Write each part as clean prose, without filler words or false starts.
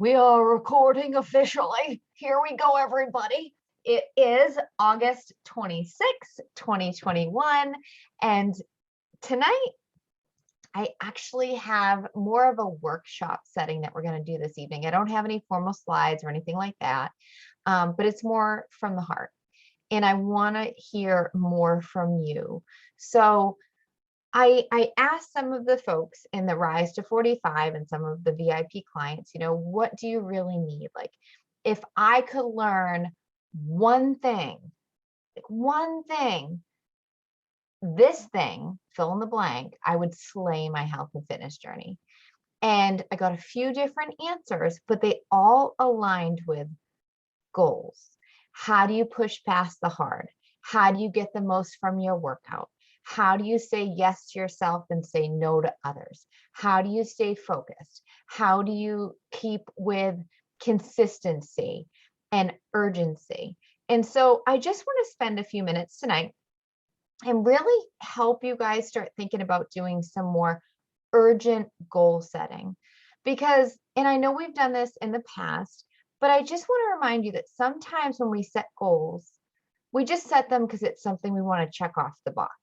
We are recording officially. Here we go, everybody. It is August 26th, 2021. And tonight, I actually have more of a workshop setting that we're going to do this evening. I don't have any formal slides or anything like that, but it's more from the heart. And I want to hear more from you. So I asked some of the folks in the Rise to 45 and some of the VIP clients, what do you really need? Like, if I could learn one thing, this thing, fill in the blank, I would slay my health and fitness journey. And I got a few different answers, but they all aligned with goals. How do you push past the hard? How do you get the most from your workout? How do you say yes to yourself and say no to others? How do you stay focused? How do you keep with consistency and urgency? And so I just want to spend a few minutes tonight and really help you guys start thinking about doing some more urgent goal setting. Because, and I know we've done this in the past, but I just want to remind you that sometimes when we set goals, we just set them because it's something we want to check off the box.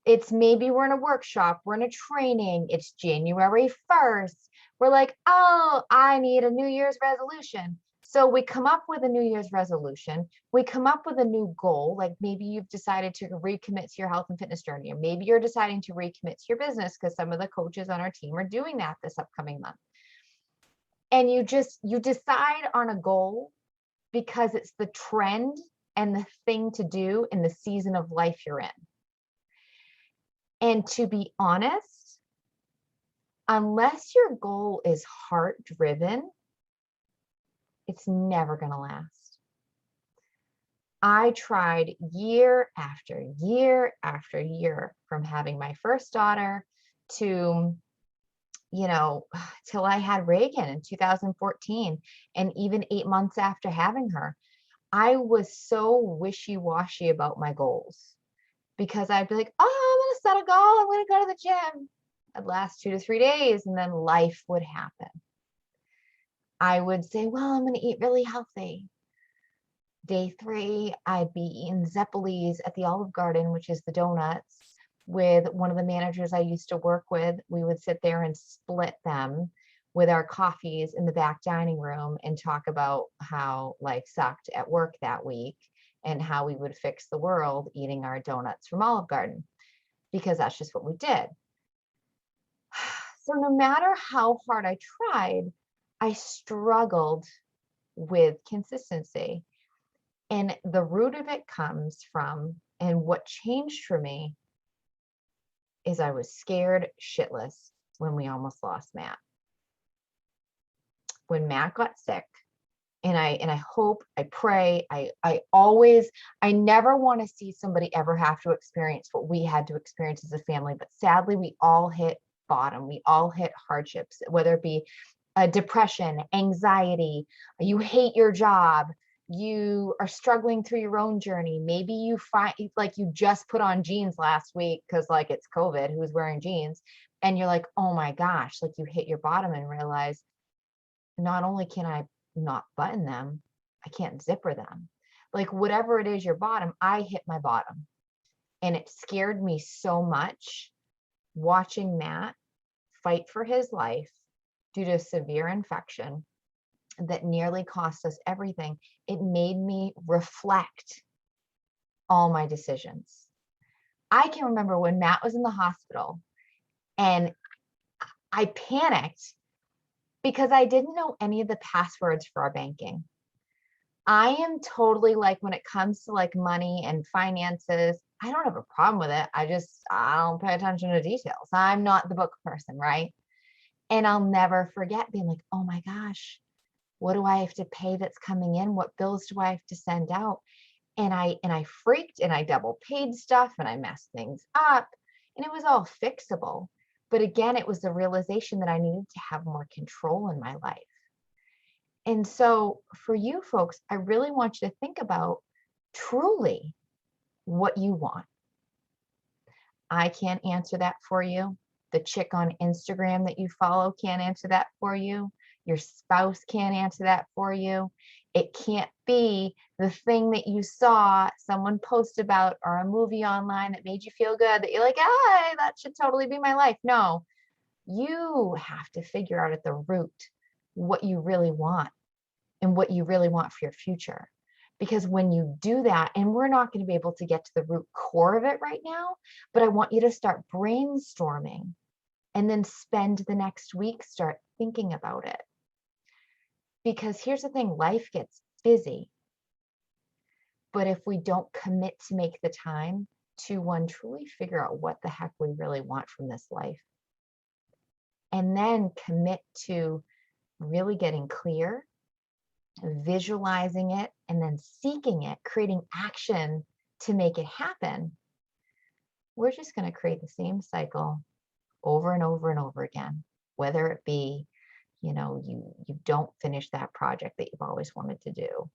It's maybe we're in a workshop, we're in a training, it's January 1st. We're like, oh, I need a New Year's resolution. So we come up with a New Year's resolution. We come up with a new goal. Like maybe you've decided to recommit to your health and fitness journey, or maybe you're deciding to recommit to your business because some of the coaches on our team are doing that this upcoming month. And you decide on a goal because it's the trend and the thing to do in the season of life you're in. And to be honest, unless your goal is heart driven, it's never going to last. I tried year after year after year, from having my first daughter to, till I had Reagan in 2014, and even 8 months after having her. I was so wishy-washy about my goals because I'd be like, oh, I'm going to set a goal. I'm going to go to the gym. It'd last 2 to 3 days and then life would happen. I would say, well, I'm going to eat really healthy. Day 3, I'd be eating Zeppelis at the Olive Garden, which is the donuts, with one of the managers I used to work with. We would sit there and split them with our coffees in the back dining room and talk about how life sucked at work that week and how we would fix the world eating our donuts from Olive Garden, because that's just what we did. So no matter how hard I tried, I struggled with consistency. And the root of it comes from, and what changed for me is I was scared shitless when we almost lost Matt. When Matt got sick, and I hope, I pray, I never want to see somebody ever have to experience what we had to experience as a family, but sadly we all hit bottom. We all hit hardships, whether it be depression, anxiety, you hate your job, you are struggling through your own journey. Maybe you find like you just put on jeans last week because like it's COVID, who's wearing jeans, and you're like, oh my gosh, like you hit your bottom and realize not only can I not button them, I can't zipper them. Like whatever it is, your bottom, I hit my bottom. And it scared me so much watching Matt fight for his life due to severe infection that nearly cost us everything. It made me reflect all my decisions. I can remember when Matt was in the hospital and I panicked because I didn't know any of the passwords for our banking. I am totally like, when it comes to like money and finances, I don't have a problem with it. I don't pay attention to details. I'm not the book person, right? And I'll never forget being like, oh my gosh, what do I have to pay that's coming in? What bills do I have to send out? And I freaked and I double paid stuff and I messed things up, and it was all fixable. But again, it was the realization that I needed to have more control in my life. And so for you folks, I really want you to think about truly what you want. I can't answer that for you. The chick on Instagram that you follow can't answer that for you. Your spouse can't answer that for you. It can't be the thing that you saw someone post about or a movie online that made you feel good that you're like, ah, that should totally be my life. No, you have to figure out at the root what you really want and what you really want for your future. Because when you do that, and we're not going to be able to get to the root core of it right now, but I want you to start brainstorming and then spend the next week start thinking about it. Because here's the thing, life gets busy. But if we don't commit to make the time to one, truly figure out what the heck we really want from this life, and then commit to really getting clear, visualizing it, and then seeking it, creating action to make it happen, we're just going to create the same cycle over and over and over again. Whether it be, you don't finish that project that you've always wanted to do,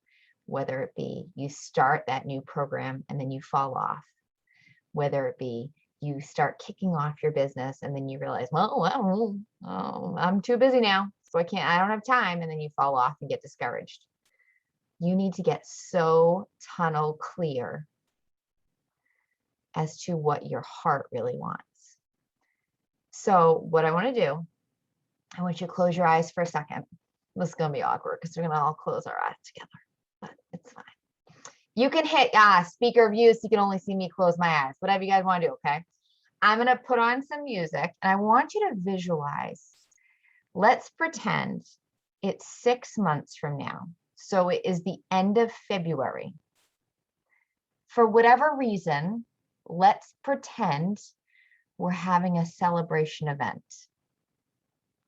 whether it be you start that new program and then you fall off, whether it be you start kicking off your business and then you realize, well, I'm too busy now, so I don't have time, and then you fall off and get discouraged. You need to get so tunnel clear as to what your heart really wants. So what I want to do, I want you to close your eyes for a second. This is going to be awkward because we're going to all close our eyes together, but it's fine. You can hit speaker view so you can only see me close my eyes, whatever you guys want to do, okay? I'm going to put on some music and I want you to visualize. Let's pretend it's 6 months from now. So it is the end of February. For whatever reason, let's pretend we're having a celebration event.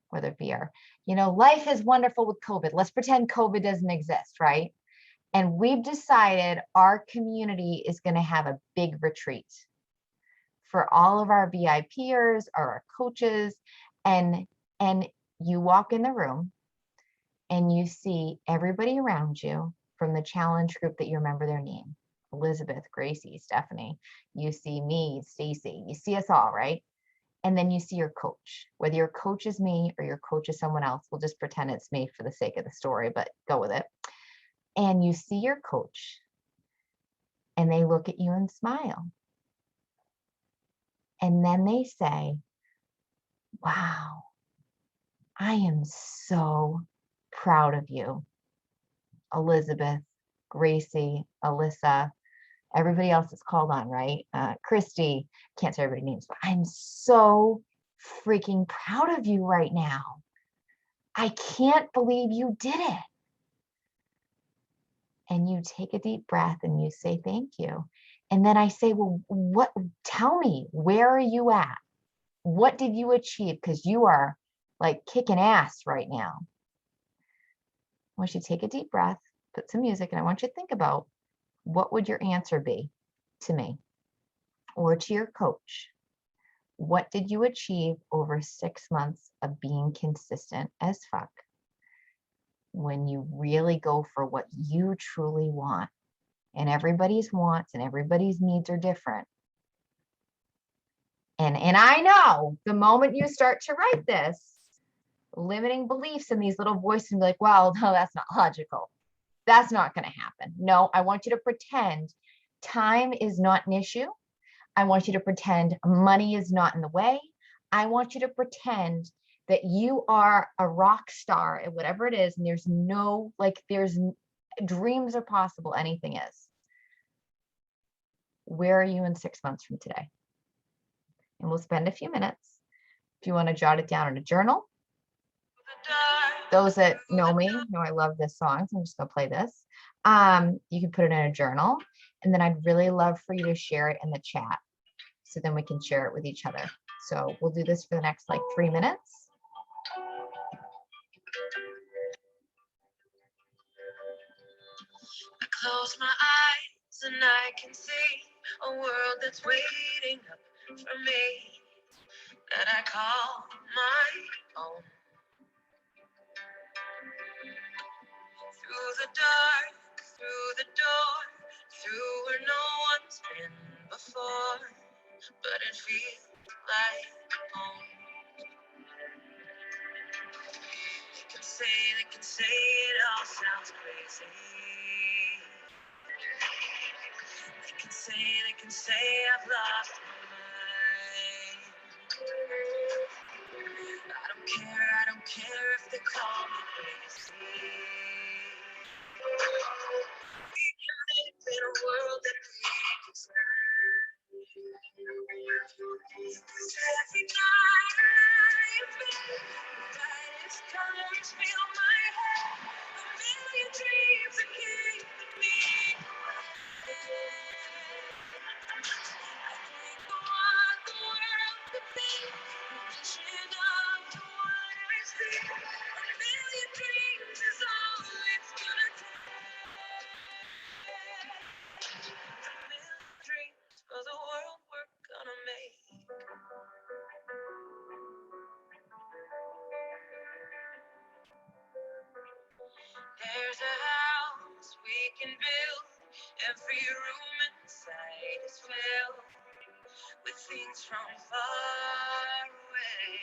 Whether it be life is wonderful with COVID. Let's pretend COVID doesn't exist, right? And we've decided our community is going to have a big retreat for all of our VIPers or our coaches. And you walk in the room and you see everybody around you from the challenge group that you remember their name. Elizabeth, Gracie, Stephanie. You see me, Stacy. You see us all, right? And then you see your coach. Whether your coach is me or your coach is someone else, we'll just pretend it's me for the sake of the story, but go with it. And you see your coach and they look at you and smile. And then they say, wow, I am so proud of you, Elizabeth, Gracie, Alyssa, everybody else is called on, right? Christy, can't say everybody's names, but I'm so freaking proud of you right now. I can't believe you did it. And you take a deep breath and you say, thank you. And then I say, well, tell me, where are you at? What did you achieve? Because you are like kicking ass right now. I want you to take a deep breath, put some music, and I want you to think about what would your answer be to me or to your coach? What did you achieve over 6 months of being consistent as fuck? When you really go for what you truly want, and everybody's wants and everybody's needs are different. And I know the moment you start to write this, limiting beliefs and these little voices be like, well, no, that's not logical. That's not going to happen. No, I want you to pretend time is not an issue. I want you to pretend money is not in the way. I want you to pretend that you are a rock star at whatever it is. And there's dreams are possible. Anything is. Where are you in 6 months from today? And we'll spend a few minutes. If you want to jot it down in a journal. Those that know me know I love this song, so I'm just going to play this. You can put it in a journal, and then I'd really love for you to share it in the chat, so then we can share it with each other. So we'll do this for the next 3 minutes. I close my eyes and I can see a world that's waiting up for me, that I call my own. Through the dark, through the door, through where no one's been before, but it feels like home. You can say it all sounds crazy. They can say I've lost my mind. I don't care if they call me crazy. In a world that we deserve. Every night I feel brightest colors fill my head. A million dreams are keeping me awake. I think of what the world could be. Vision of the one I see. A million dreams is all it's gonna take. A million dreams for the world we're gonna make. There's a house we can build. Every room inside is filled with things from far away.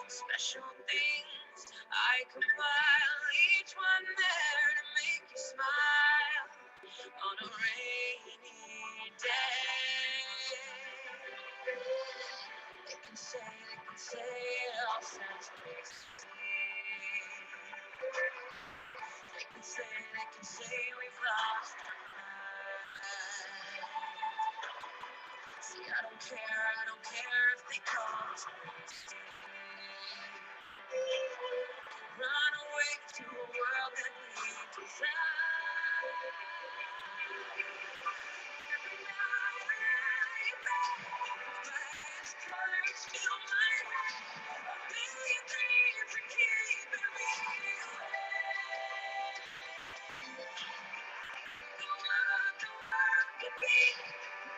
Special things I compile, each one there to make you smile on a rainy day. They can say it all sounds crazy. They can say we've lost our mind. See, I don't care if they call us crazy. Run away to a world that we desire. Every night I bet brightest colors fill my head. A million dreams are keeping me awake. The world could be.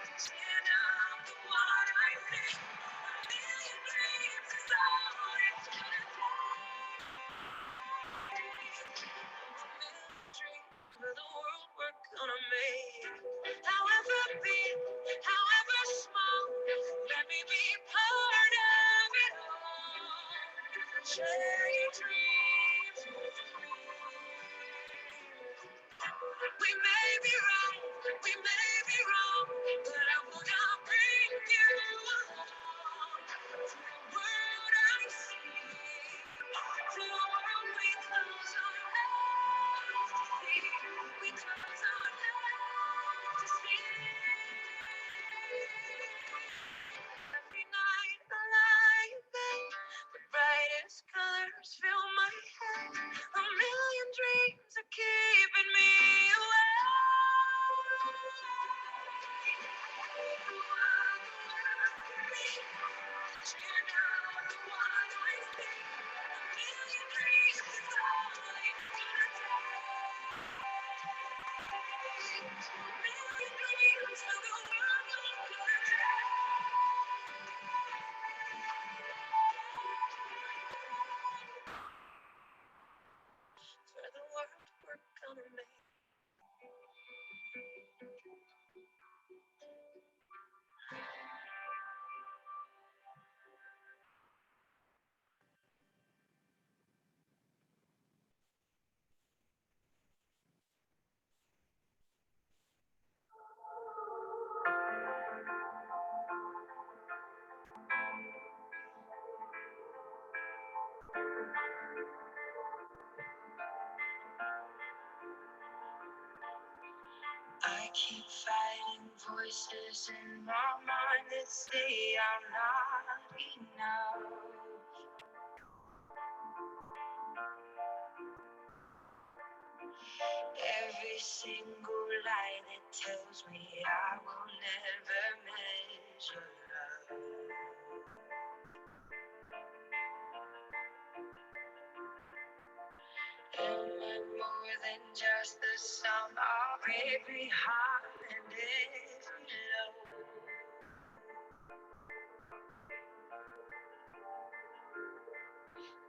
Vision of the one I see. A million dreams is all it's gonna take. For the world we're gonna make. However big, however small, let me be part of it all. Share your dreams with me. We may be wrong, but I wanna bring you along to the world I see, to the world we close our eyes to see, we close our eyes to see. Every night I lie in bed, the brightest colors fill my head. A million dreams are keeping me for the world we're gonna make. I keep fighting voices in my mind that say I'm not enough. Every single lie that tells me I will never measure up. Am I more than just the sum of every heart and every love?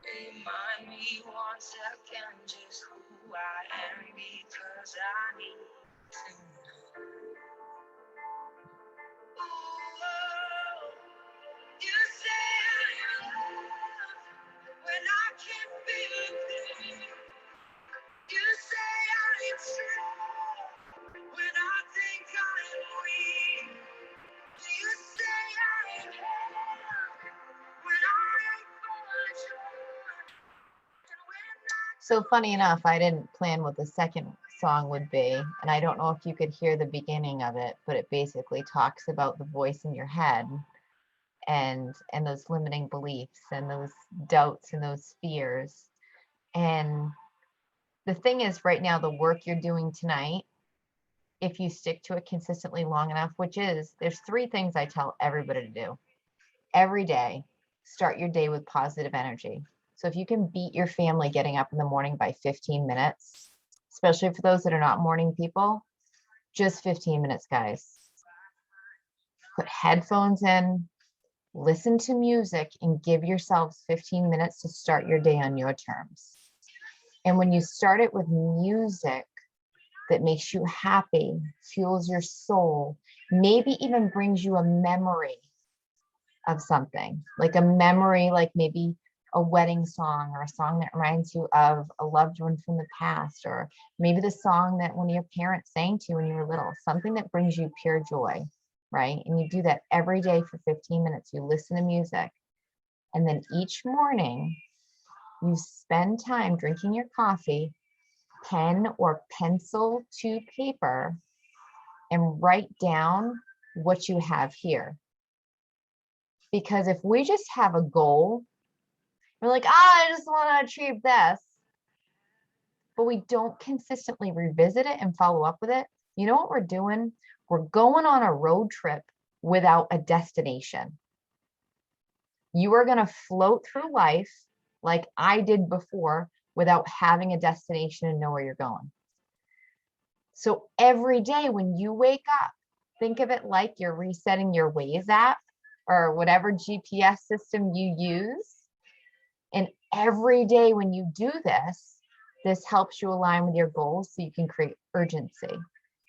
Remind me once again just who I am, because I need to know. Ooh, you say I'm in love when So funny enough, I didn't plan what the second song would be, and I don't know if you could hear the beginning of it, but it basically talks about the voice in your head and those limiting beliefs and those doubts and those fears. And the thing is, right now, the work you're doing tonight, if you stick to it consistently long enough, which is, there's 3 things I tell everybody to do every day. Start your day with positive energy. So if you can beat your family getting up in the morning by 15 minutes, especially for those that are not morning people, just 15 minutes, guys. Put headphones in, listen to music, and give yourselves 15 minutes to start your day on your terms. And when you start it with music that makes you happy, fuels your soul, maybe even brings you a memory of something, like a memory, like maybe a wedding song or a song that reminds you of a loved one from the past, or maybe the song that one of your parents sang to you when you were little, something that brings you pure joy, right? And you do that every day for 15 minutes. You listen to music, and then each morning you spend time drinking your coffee, pen or pencil to paper, and write down what you have here. Because if we just have a goal, we're like, I just want to achieve this, but we don't consistently revisit it and follow up with it, you know what we're doing? We're going on a road trip without a destination. You are going to float through life like I did before without having a destination and know where you're going. So every day when you wake up, think of it like you're resetting your Waze app or whatever GPS system you use. And every day when you do this, this helps you align with your goals so you can create urgency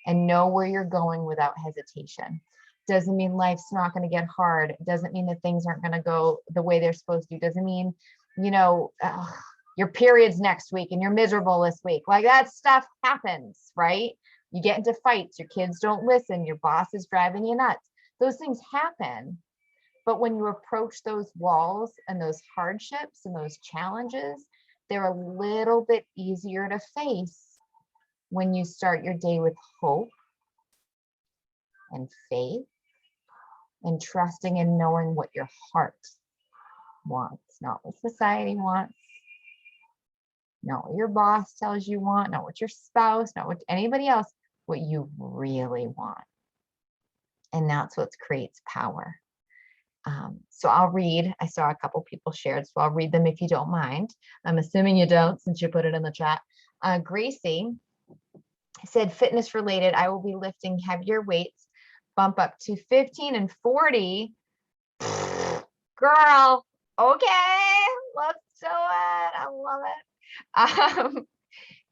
and know where you're going without hesitation. Doesn't mean life's not going to get hard. It doesn't mean that things aren't going to go the way they're supposed to. It doesn't mean, your period's next week and you're miserable this week. Like, that stuff happens, right? You get into fights, your kids don't listen, your boss is driving you nuts. Those things happen. But when you approach those walls and those hardships and those challenges, they're a little bit easier to face when you start your day with hope and faith and trusting and knowing what your heart wants, not what society wants, not what your boss tells you want, not what your spouse, not what anybody else, what you really want. And that's what creates power. So I'll read, I saw a couple people shared, so I'll read them if you don't mind. I'm assuming you don't since you put it in the chat. Gracie said, fitness related, I will be lifting heavier weights, bump up to 15 and 40. Girl, okay, let's do it. I love it.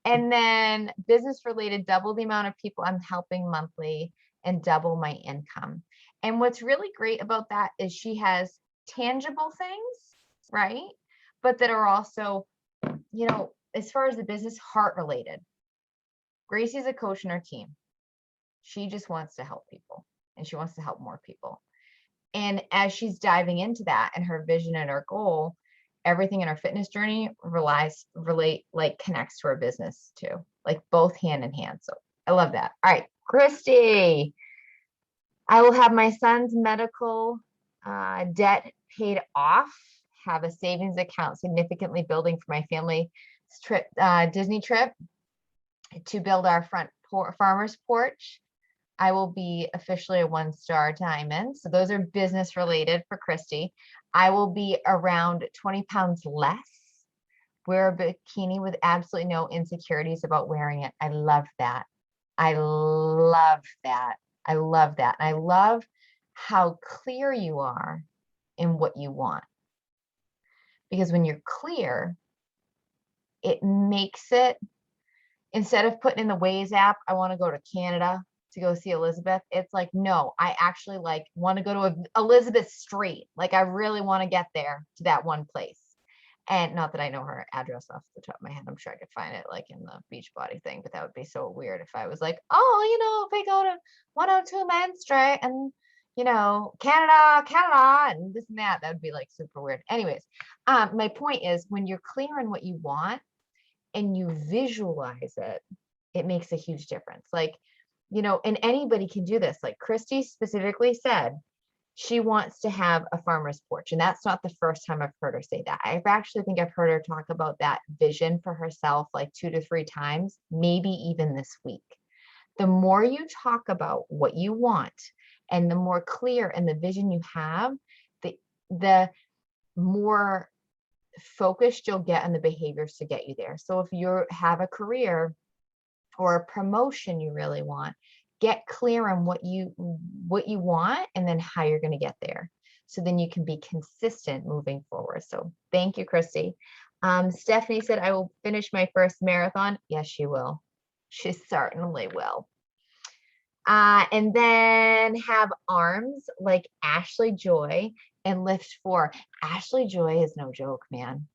And then business related, double the amount of people I'm helping monthly and double my income. And what's really great about that is she has tangible things, right? But that are also, as far as the business, heart related. Gracie's a coach in her team. She just wants to help people and she wants to help more people. And as she's diving into that and her vision and her goal, everything in her fitness journey connects to her business too, like both hand in hand. So I love that. All right, Christy, I will have my son's medical debt paid off, have a savings account significantly building for my family trip, Disney trip, to build our front farmer's porch. I will be officially a 1-star diamond. So those are business related for Christy. I will be around 20 pounds less. Wear a bikini with absolutely no insecurities about wearing it. I love that. I love that. I love that. And I love how clear you are in what you want. Because when you're clear, it makes it, instead of putting in the Waze app, I want to go to Canada to go see Elizabeth. It's like, no, I actually want to go to Elizabeth Street. Like, I really want to get there to that one place. And not that I know her address off the top of my head. I'm sure I could find it like in the Beachbody thing, but that would be so weird if I was like, oh, if we go to 102 Main Street and, Canada, and this and that would be like super weird. Anyways, my point is, when you're clear on what you want, and you visualize it, it makes a huge difference. Like, and anybody can do this. Like Christy specifically said, she wants to have a farmer's porch. And that's not the first time I've heard her say that. I actually think I've heard her talk about that vision for herself like 2 to 3 times, maybe even this week. The more you talk about what you want and the more clear and the vision you have, the more focused you'll get on the behaviors to get you there. So if you have a career or a promotion you really want, get clear on what you want and then how you're going to get there. So then you can be consistent moving forward. So thank you, Christy. Stephanie said, I will finish my first marathon. Yes, she will. She certainly will. And then have arms like Ashley Joy and lift 4. Ashley Joy is no joke, man.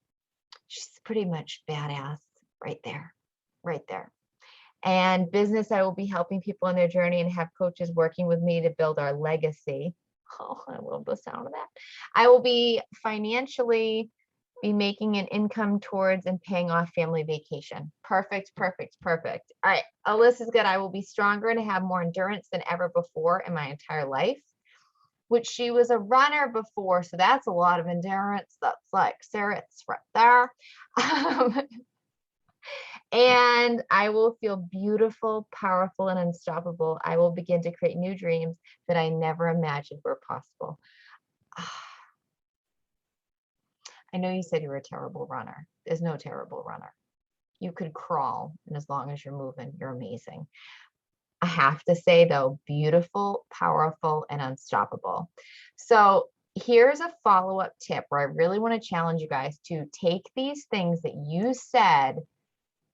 She's pretty much badass right there, right there. And business, I will be helping people on their journey and have coaches working with me to build our legacy. Oh, I love the sound of that. I will be financially making an income towards and paying off family vacation. Perfect, perfect, perfect. All right, Alyssa's good. I will be stronger and have more endurance than ever before in my entire life, which she was a runner before. So that's a lot of endurance. That's like Sarah's right there. And I will feel beautiful, powerful, and unstoppable. I will begin to create new dreams that I never imagined were possible. I know you said you were a terrible runner. There's no terrible runner. You could crawl, and as long as you're moving, you're amazing. I have to say though, beautiful, powerful, and unstoppable. So here's a follow-up tip where I really want to challenge you guys to take these things that you said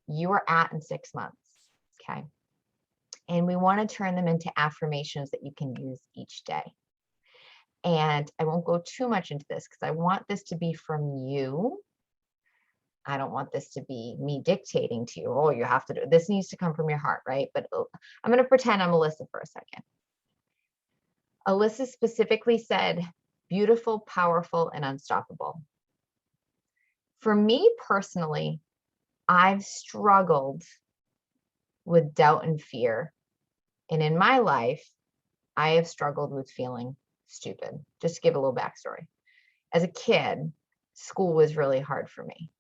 you are at in 6 months, okay? And we want to turn them into affirmations that you can use each day. And I won't go too much into this because I want this to be from you. I don't want this to be me dictating to you. Oh, you have to do it. This needs to come from your heart, right? But I'm going to pretend I'm Alyssa for a second. Alyssa specifically said, beautiful, powerful, and unstoppable. For me personally, I've struggled with doubt and fear. And in my life, I have struggled with feeling stupid. Just to give a little backstory. As a kid, school was really hard for me.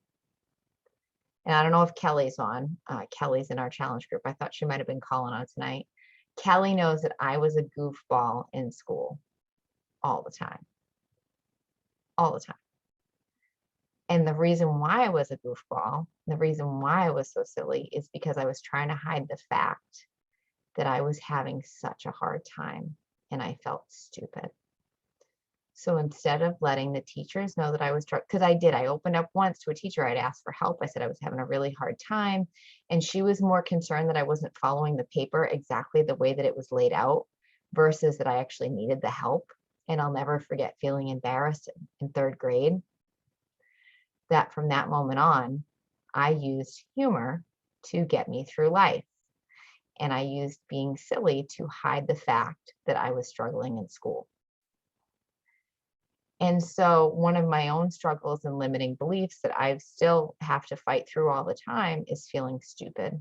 And I don't know if Kelly's on. Kelly's in our challenge group. I thought she might have been calling on tonight. Kelly knows that I was a goofball in school all the time. All the time. And the reason why I was a goofball, the reason why I was so silly is because I was trying to hide the fact that I was having such a hard time and I felt stupid. So instead of letting the teachers know that I was, because I opened up once to a teacher, I'd asked for help. I said I was having a really hard time. And she was more concerned that I wasn't following the paper exactly the way that it was laid out versus that I actually needed the help. And I'll never forget feeling embarrassed in 3rd grade. That from that moment on, I used humor to get me through life. And I used being silly to hide the fact that I was struggling in school. And so one of my own struggles and limiting beliefs that I still have to fight through all the time is feeling stupid.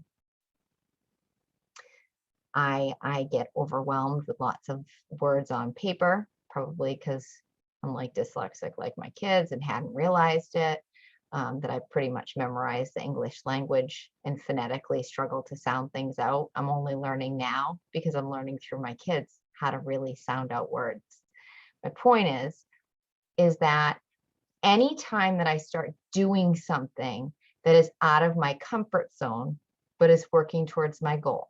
I get overwhelmed with lots of words on paper, probably because I'm like dyslexic like my kids and hadn't realized it, that I pretty much memorized the English language and phonetically struggle to sound things out. I'm only learning now because I'm learning through my kids how to really sound out words. My point is that anytime that I start doing something that is out of my comfort zone, but is working towards my goal,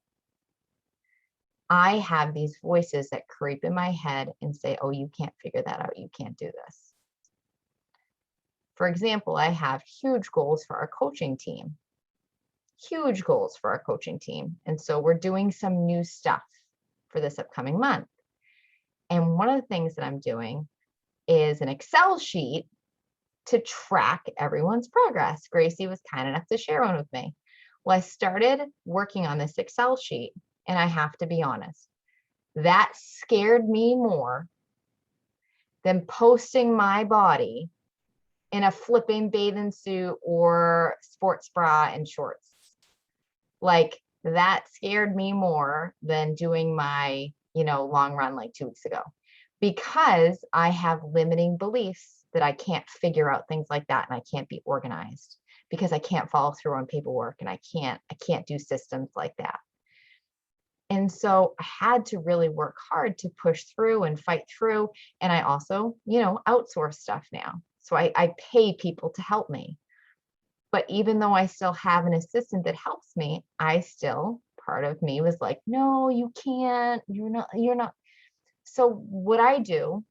I have these voices that creep in my head and say, oh, you can't figure that out. You can't do this. For example, I have huge goals for our coaching team. Huge goals for our coaching team. And so we're doing some new stuff for this upcoming month. And one of the things that I'm doing is an Excel sheet to track everyone's progress. Gracie was kind enough to share one with me. Well, I started working on this Excel sheet, and I have to be honest, that scared me more than posting my body in a flipping bathing suit or sports bra and shorts. Like that scared me more than doing my, long run like 2 weeks ago, because I have limiting beliefs that I can't figure out things like that and I can't be organized because I can't follow through on paperwork and I can't do systems like that. And so I had to really work hard to push through and fight through. And I also, outsource stuff now. So I pay people to help me. But even though I still have an assistant that helps me, part of me was like, no, you can't, you're not. So what I do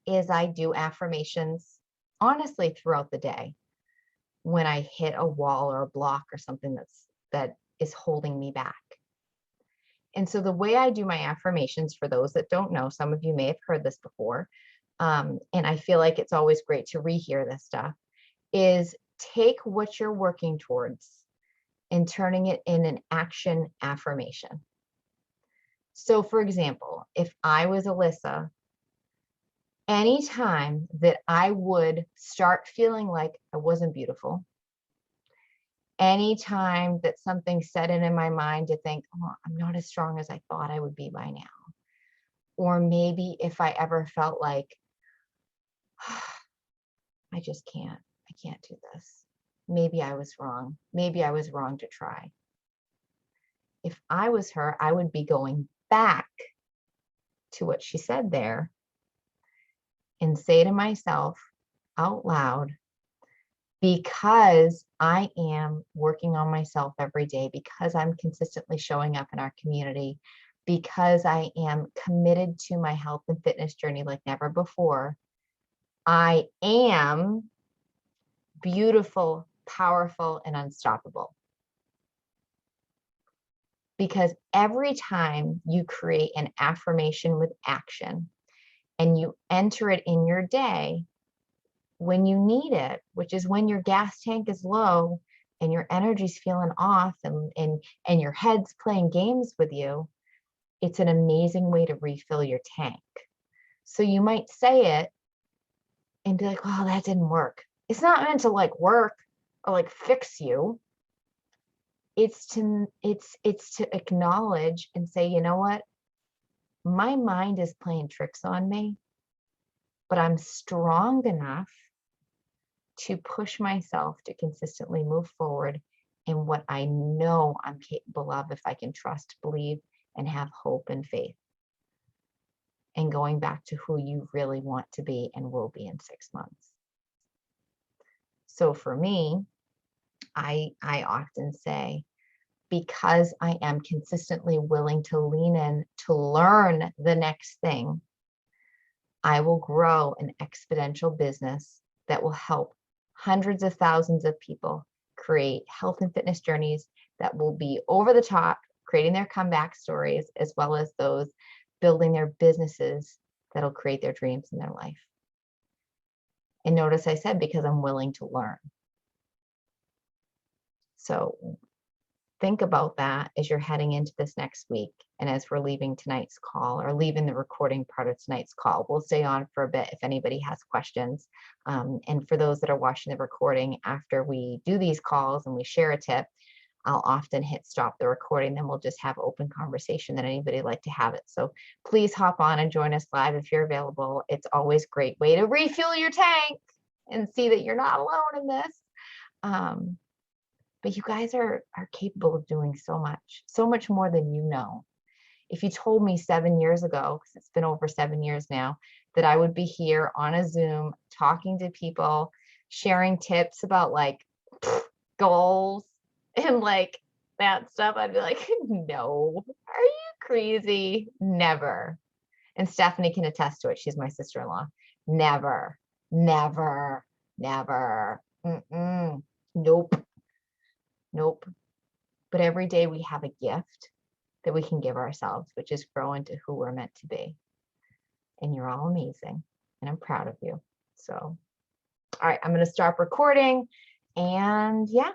is I do affirmations honestly throughout the day when I hit a wall or a block or something that is holding me back. And so the way I do my affirmations, for those that don't know, some of you may have heard this before, and I feel like it's always great to rehear this stuff, is take what you're working towards and turning it in an action affirmation. So for example, if I was Alyssa, anytime that I would start feeling like I wasn't beautiful, anytime that something set in my mind to think, oh, I'm not as strong as I thought I would be by now. Or maybe if I ever felt like, I just can't, I can't do this. Maybe I was wrong. Maybe I was wrong to try. If I was her, I would be going back to what she said there and say to myself out loud, because I am working on myself every day, because I'm consistently showing up in our community, because I am committed to my health and fitness journey like never before, I am beautiful, powerful, and unstoppable. Because every time you create an affirmation with action and you enter it in your day, when you need it, which is when your gas tank is low and your energy's feeling off and your head's playing games with you, it's an amazing way to refill your tank. So you might say it and be like, oh, that didn't work. It's not meant to like work or like fix you. It's to acknowledge and say, you know what? My mind is playing tricks on me, but I'm strong enough to push myself to consistently move forward in what I know I'm capable of if I can trust, believe, and have hope and faith. And going back to who you really want to be and will be in 6 months. So for me, I often say, because I am consistently willing to lean in to learn the next thing, I will grow an exponential business that will help hundreds of thousands of people create health and fitness journeys that will be over the top, creating their comeback stories, as well as those building their businesses that'll create their dreams in their life. And notice I said, because I'm willing to learn. So think about that as you're heading into this next week. And as we're leaving tonight's call or leaving the recording part of tonight's call, we'll stay on for a bit if anybody has questions. And for those that are watching the recording, after we do these calls and we share a tip, I'll often hit stop the recording, then we'll just have open conversation that anybody like to have it. So please hop on and join us live if you're available. It's always a great way to refuel your tank and see that you're not alone in this. But you guys are capable of doing so much more than you know. If you told me 7 years ago, because it's been over 7 years now, that I would be here on a Zoom talking to people, sharing tips about like goals and like that stuff, I'd be like, no, are you crazy? Never. And Stephanie can attest to it. She's my sister-in-law. Never, never, never. Nope. Nope. But every day we have a gift that we can give ourselves, which is grow into who we're meant to be. And you're all amazing. And I'm proud of you. So, all right, I'm going to stop recording. And yeah,